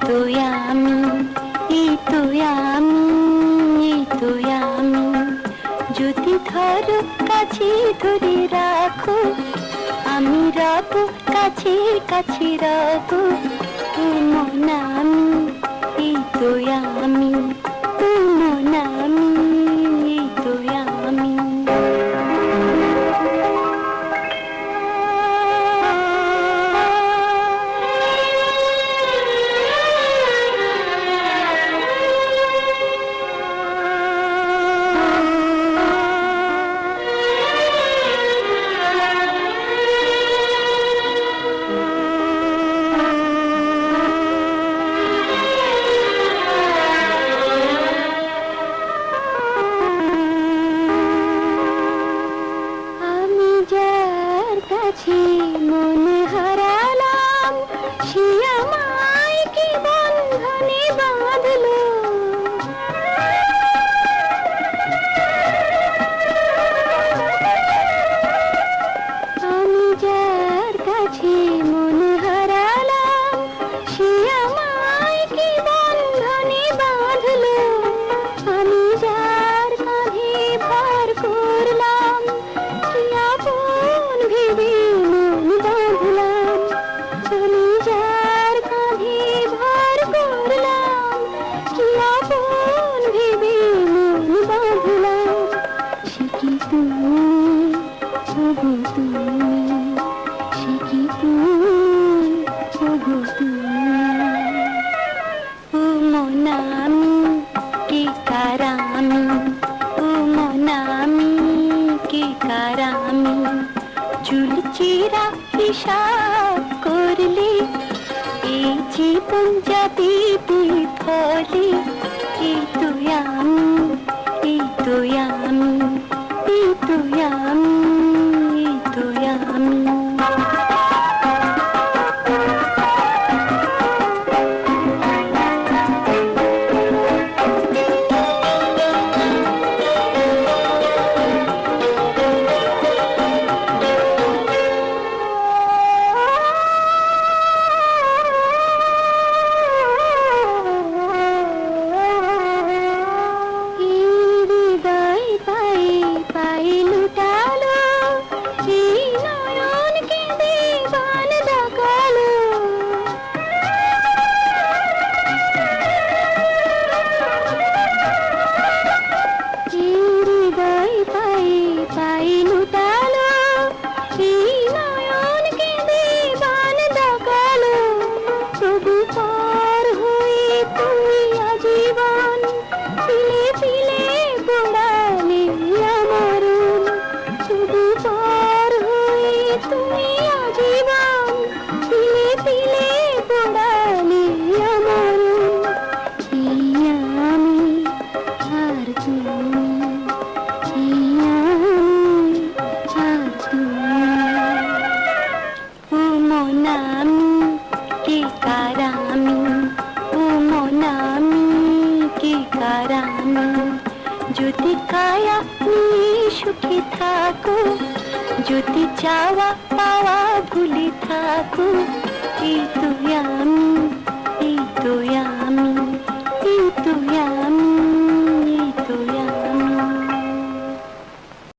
তোই আমি, এই তোই আমি, এই তোই আমি। যদি ধরো কাছে ধরে রাখো, আমি রব কাছে কাছে রব। ও মন আমি, এই তোই আমি, ও মন আমি, এই তোই আমি। মন হারালাম, সে আমায় কি বন্ধনে বাঁধলো। আমি যার কাছে মন হারালাম, সে আমায় কি বন্ধনে বাঁধলো। আমি যার কাঁধে ভর করলাম, কি আপন ভেবে মন বাঁধলাম। আমি যার কাঁধে ভর করলাম, কি আপন ভেবে মন বাঁধলাম। সে কি তুমি, ওগো তুমি, সে কি তুমি, ওগো তুমি। ও মন আমি, কি কার আমি, ও মন আমি, কি কার আমি। চুল চিরা হিসাব করলে এই জীবন যাবে বিফলে। এই তুই আমি, এই তুই আমি, এই তুই আমি, এই তুই আমি। যদি কায়া নিয়ে সুখে থাকো, যদি চাওয়া পাওয়া ভুলে থাকো, এই তুই আমি, এই তুই